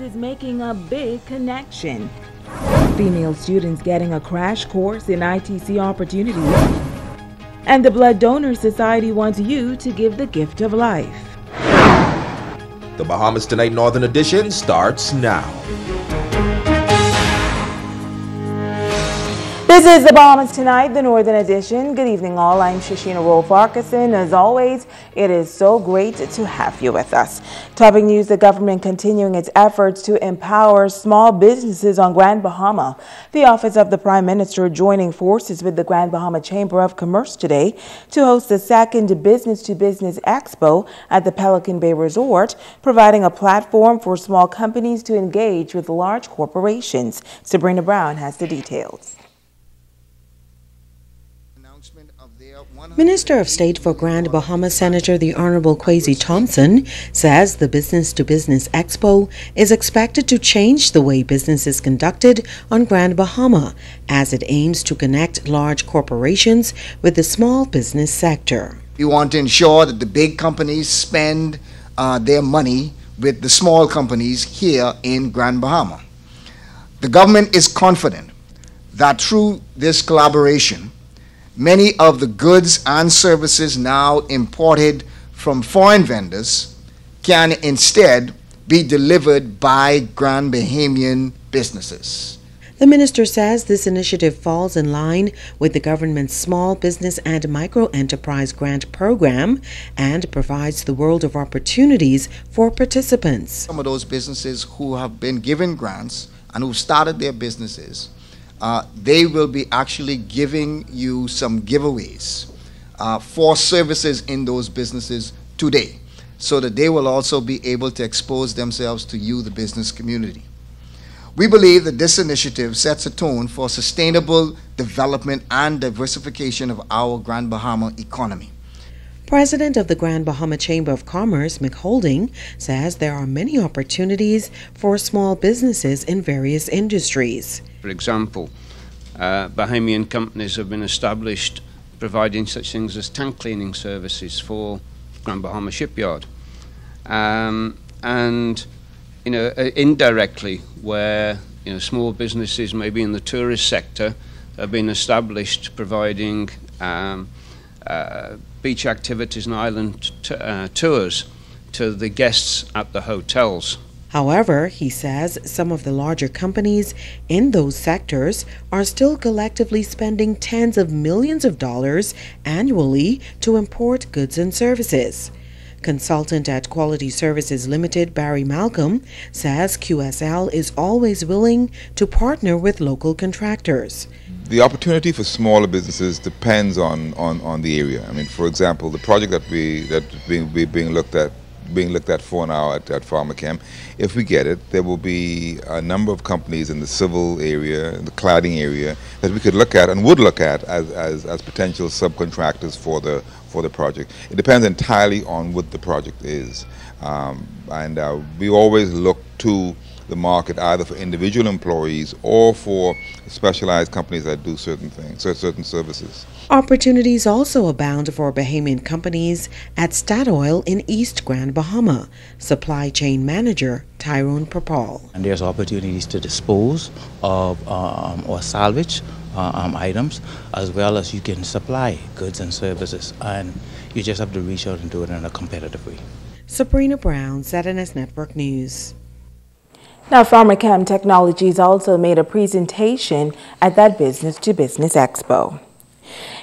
is making a big connection. Female students getting a crash course in ITC opportunities. And the Blood Donor Society wants you to give the gift of life. The Bahamas Tonight Northern Edition starts now. This is the Bahamas Tonight, the Northern Edition. Good evening, all. I'm Shashina Roll-Farquharson. As always, it is so great to have you with us. Topping news, the government continuing its efforts to empower small businesses on Grand Bahama. The Office of the Prime Minister joining forces with the Grand Bahama Chamber of Commerce today to host the second Business-to-Business Expo at the Pelican Bay Resort, providing a platform for small companies to engage with large corporations. Sabrina Brown has the details. Minister of State for Grand Bahama Senator the Honorable Kwesi Thompson says the Business-to-Business Expo is expected to change the way business is conducted on Grand Bahama as it aims to connect large corporations with the small business sector. We want to ensure that the big companies spend their money with the small companies here in Grand Bahama. The government is confident that through this collaboration, many of the goods and services now imported from foreign vendors can instead be delivered by Grand Bahamian businesses. The minister says this initiative falls in line with the government's Small Business and Micro Enterprise Grant Program and provides the world of opportunities for participants. Some of those businesses who have been given grants and who started their businesses, they will be actually giving you some giveaways for services in those businesses today, so that they will also be able to expose themselves to you, the business community. We believe that this initiative sets a tone for sustainable development and diversification of our Grand Bahama economy. President of the Grand Bahama Chamber of Commerce, Mick Holding, says there are many opportunities for small businesses in various industries. For example, Bahamian companies have been established providing such things as tank cleaning services for Grand Bahama Shipyard. And indirectly, where small businesses maybe in the tourist sector have been established providing beach activities and island tours to the guests at the hotels. However, he says some of the larger companies in those sectors are still collectively spending tens of millions of dollars annually to import goods and services. Consultant at Quality Services Limited, Barry Malcolm, says QSL is always willing to partner with local contractors. The opportunity for smaller businesses depends on the area. I mean, for example, the project that's being looked at for now at Farmer Camp, if we get it, there will be a number of companies in the civil area, in the cladding area, that we could look at and would look at as potential subcontractors for the project. It depends entirely on what the project is, and we always look to the market either for individual employees or for specialized companies that do certain things, certain services. Opportunities also abound for Bahamian companies at Statoil in East Grand Bahama. Supply chain manager Tyrone Perpal. And there's opportunities to dispose of or salvage items, as well as you can supply goods and services, and you just have to reach out and do it in a competitive way. Sabrina Brown, ZNS Network News. Now, Pharmachem Technologies also made a presentation at that Business-to-Business Expo.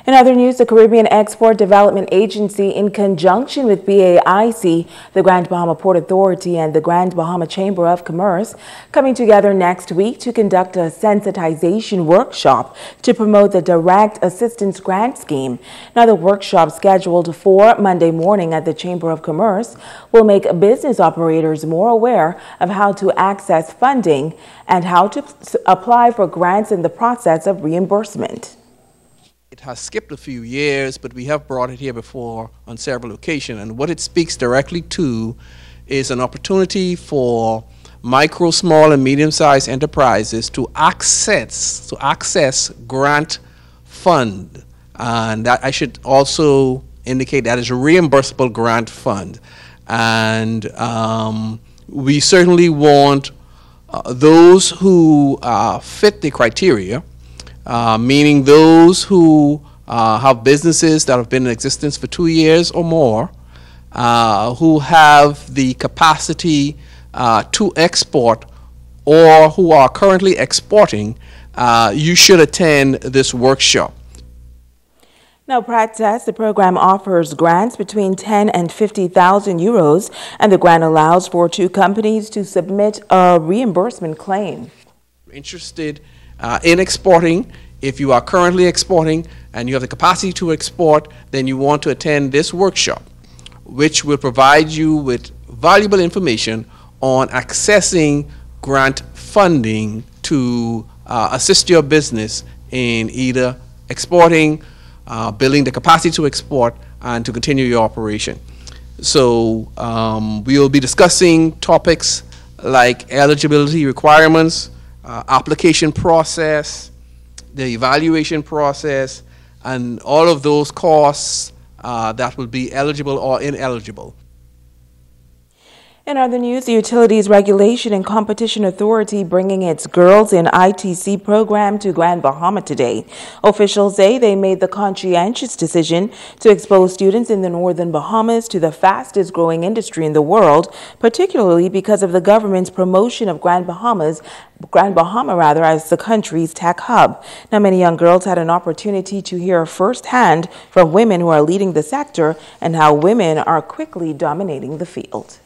In other news, the Caribbean Export Development Agency, in conjunction with BAIC, the Grand Bahama Port Authority, and the Grand Bahama Chamber of Commerce, coming together next week to conduct a sensitization workshop to promote the Direct Assistance Grant Scheme. Now, the workshop, scheduled for Monday morning at the Chamber of Commerce, will make business operators more aware of how to access funding and how to apply for grants in the process of reimbursement. It has skipped a few years, but we have brought it here before on several occasions, and what it speaks directly to is an opportunity for micro, small, and medium-sized enterprises to access grant fund, and that I should also indicate that is a reimbursable grant fund, and we certainly want those who fit the criteria, meaning those who have businesses that have been in existence for 2 years or more, who have the capacity to export or who are currently exporting, you should attend this workshop. Now, Pratt says the program offers grants between 10 and 50,000 euros, and the grant allows for 2 companies to submit a reimbursement claim. Interested in exporting, if you are currently exporting and you have the capacity to export, then you want to attend this workshop, which will provide you with valuable information on accessing grant funding to assist your business in either exporting, building the capacity to export, and to continue your operation. So we will be discussing topics like eligibility requirements, application process, the evaluation process, and all of those costs that will be eligible or ineligible. In other news, the Utilities Regulation and Competition Authority bringing its Girls in ITC program to Grand Bahama today. Officials say they made the conscientious decision to expose students in the northern Bahamas to the fastest growing industry in the world, particularly because of the government's promotion of Grand Bahama as the country's tech hub. Now, many young girls had an opportunity to hear firsthand from women who are leading the sector and how women are quickly dominating the field.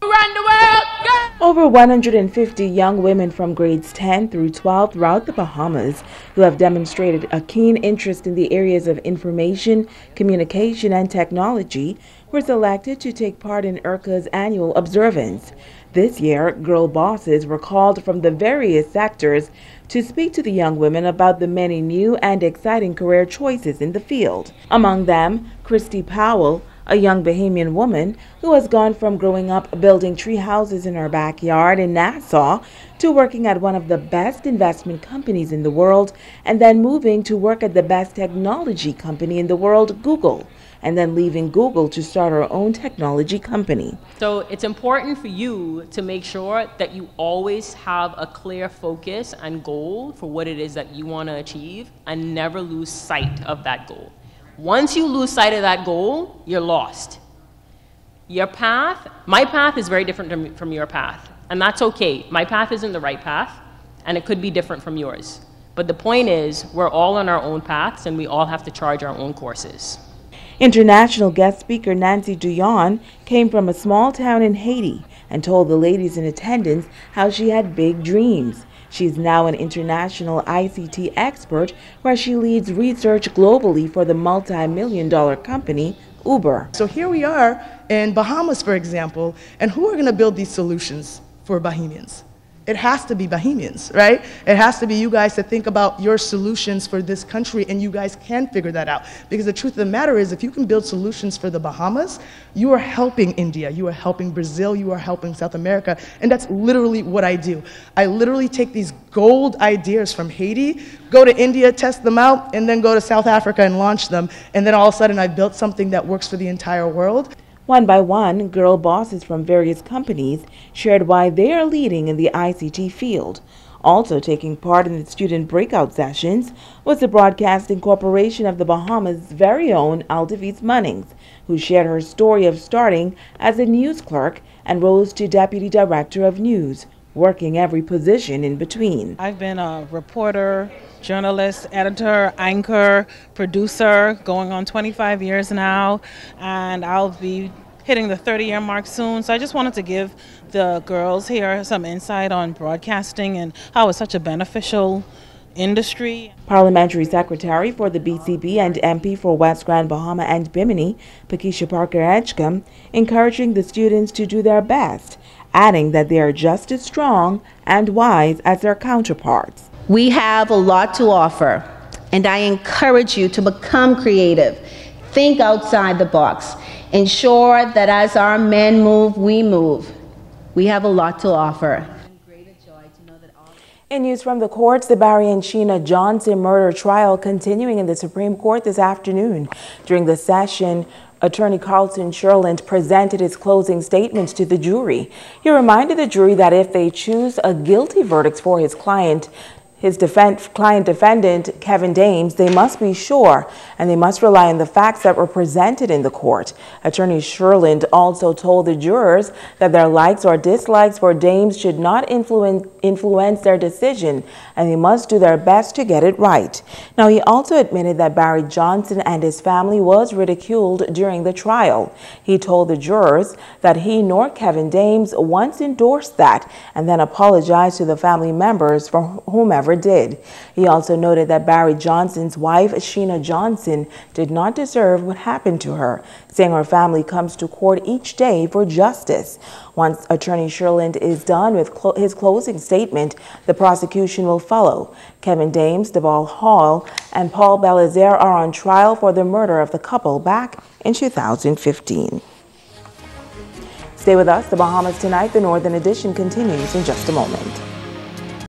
Around the world, yeah. Over 150 young women from grades 10 through 12 throughout the Bahamas who have demonstrated a keen interest in the areas of information, communication, and technology were selected to take part in IRCA's annual observance. This year, girl bosses were called from the various sectors to speak to the young women about the many new and exciting career choices in the field. Among them, Christy Powell, a young Bahamian woman who has gone from growing up building tree houses in her backyard in Nassau to working at one of the best investment companies in the world, and then moving to work at the best technology company in the world, Google, and then leaving Google to start her own technology company. So it's important for you to make sure that you always have a clear focus and goal for what it is that you want to achieve, and never lose sight of that goal. Once you lose sight of that goal, you're lost. Your path, my path is very different from your path, and that's okay. My path isn't the right path, and it could be different from yours. But the point is, we're all on our own paths, and we all have to charge our own courses. International guest speaker Nancy Duyon came from a small town in Haiti and told the ladies in attendance how she had big dreams. She's now an international ICT expert where she leads research globally for the multi-million-dollar company Uber. So here we are in Bahamas, for example, and who are going to build these solutions for Bahamians? It has to be Bahamians, right? It has to be you guys to think about your solutions for this country, and you guys can figure that out. Because the truth of the matter is, if you can build solutions for the Bahamas, you are helping India, you are helping Brazil, you are helping South America, and that's literally what I do. I literally take these gold ideas from Haiti, go to India, test them out, and then go to South Africa and launch them, and then all of a sudden I've built something that works for the entire world. One by one, girl bosses from various companies shared why they are leading in the ICT field. Also taking part in the student breakout sessions was the Broadcasting Corporation of the Bahamas' very own Aldavise Munnings, who shared her story of starting as a news clerk and rose to Deputy Director of News, working every position in between. I've been a reporter, journalist, editor, anchor, producer, going on 25 years now, and I'll be hitting the 30-year mark soon. So I just wanted to give the girls here some insight on broadcasting and how it's such a beneficial industry. Parliamentary Secretary for the BCB and MP for West Grand Bahama and Bimini, Pakisha Parker Edgecombe, encouraging the students to do their best, adding that they are just as strong and wise as their counterparts. We have a lot to offer, and I encourage you to become creative. Think outside the box. Ensure that as our men move, we move. We have a lot to offer. In news from the courts, the Barry and Sheena Johnson murder trial continuing in the Supreme Court this afternoon. During the session, Attorney Carlton Sherland presented his closing statements to the jury. He reminded the jury that if they choose a guilty verdict for his client defendant, Kevin Dames, they must be sure and they must rely on the facts that were presented in the court. Attorney Sherland also told the jurors that their likes or dislikes for Dames should not influence their decision and they must do their best to get it right. Now, he also admitted that Barry Johnson and his family was ridiculed during the trial. He told the jurors that he nor Kevin Dames once endorsed that and then apologized to the family members for whomever did. He also noted that Barry Johnson's wife, Sheena Johnson, did not deserve what happened to her, saying her family comes to court each day for justice. Once Attorney Sherland is done with his closing statement, the prosecution will follow. Kevin Dames, Deval Hall, and Paul Belizaire are on trial for the murder of the couple back in 2015. Stay with us. The Bahamas Tonight, the Northern Edition continues in just a moment.